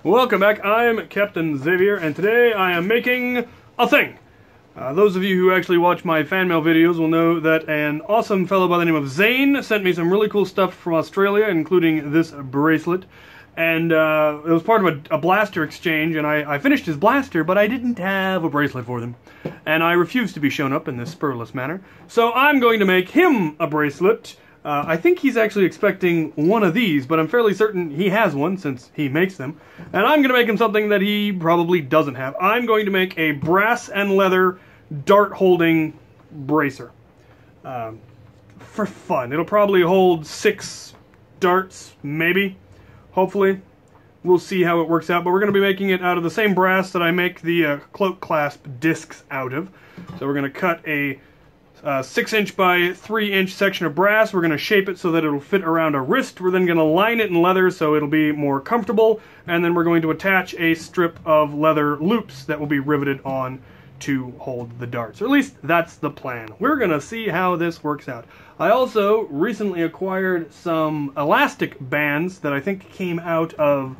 Welcome back, I'm Captain Xavier, and today I am making a thing. Those of you who actually watch my fan mail videos will know that an awesome fellow by the name of Zane sent me some really cool stuff from Australia, including this bracelet. And it was part of a blaster exchange, and I finished his blaster, but I didn't have a bracelet for them. And I refused to be shown up in this spurless manner. So I'm going to make him a bracelet. I think he's actually expecting one of these, but I'm fairly certain he has one since he makes them. And I'm going to make him something that he probably doesn't have. I'm going to make a brass and leather dart-holding bracer. For fun. It'll probably hold 6 darts, maybe. Hopefully. We'll see how it works out, but we're going to be making it out of the same brass that I make the cloak clasp discs out of. So we're going to cut a 6" by 3" section of brass. We're going to shape it so that it'll fit around a wrist. We're then going to line it in leather so it'll be more comfortable, and then we're going to attach a strip of leather loops that will be riveted on to hold the darts. Or at least that's the plan. We're going to see how this works out. I also recently acquired some elastic bands that I think came out of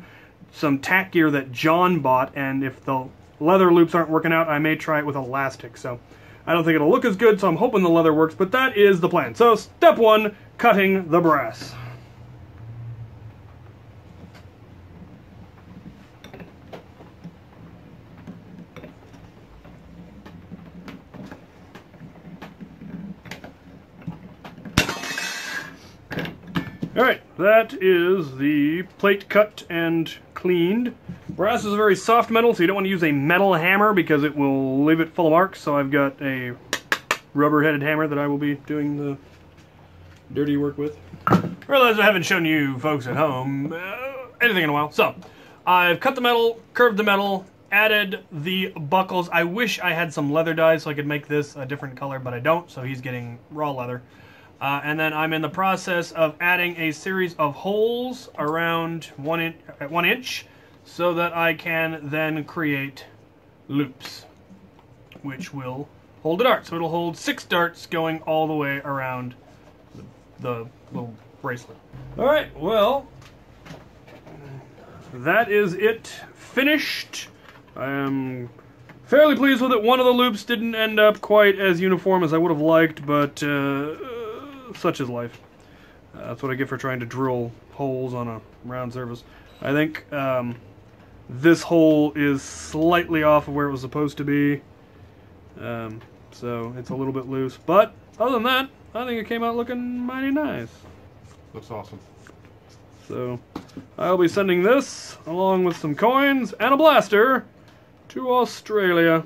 some tack gear that John bought, and if the leather loops aren't working out, I may try it with elastic. So I don't think it'll look as good, so I'm hoping the leather works, but that is the plan. So, step 1, cutting the brass. Alright, that is the plate cut and cleaned. Brass is a very soft metal, so you don't want to use a metal hammer because it will leave it full of marks. So I've got a rubber-headed hammer that I will be doing the dirty work with. I realize I haven't shown you folks at home anything in a while. So, I've cut the metal, curved the metal, added the buckles. I wish I had some leather dyes so I could make this a different color, but I don't, so he's getting raw leather. And then I'm in the process of adding a series of holes around 1 inch so that I can then create loops, which will hold the dart. So it'll hold 6 darts going all the way around the little bracelet. Alright, well, that is it finished. I am fairly pleased with it. One of the loops didn't end up quite as uniform as I would have liked, but such is life. That's what I get for trying to drill holes on a round surface. I think this hole is slightly off of where it was supposed to be, so it's a little bit loose. But other than that, I think it came out looking mighty nice. Looks awesome. So I'll be sending this along with some coins and a blaster to Australia,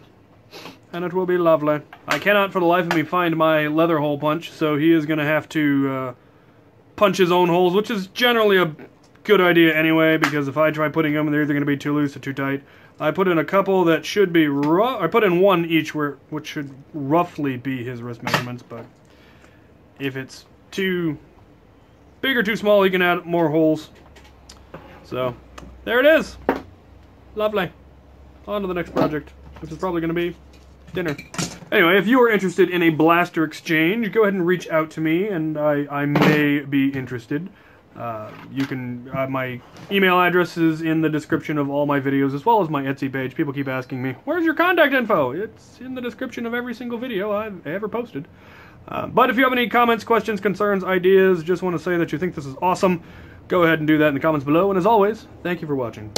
and it will be lovely. I cannot for the life of me find my leather hole punch, so he is going to have to punch his own holes, which is generally a good idea anyway, because if I try putting them, they're either going to be too loose or too tight. I put in a couple that should be rough. I put in one each, which should roughly be his wrist measurements, but if it's too big or too small, he can add more holes. So, there it is. Lovely. On to the next project, which is probably going to be dinner. Anyway, if you are interested in a blaster exchange, go ahead and reach out to me, and I may be interested. You can, my email address is in the description of all my videos, as well as my Etsy page. People keep asking me, where's your contact info? It's in the description of every single video I've ever posted. But if you have any comments, questions, concerns, ideas, just want to say that you think this is awesome, go ahead and do that in the comments below. And as always, thank you for watching.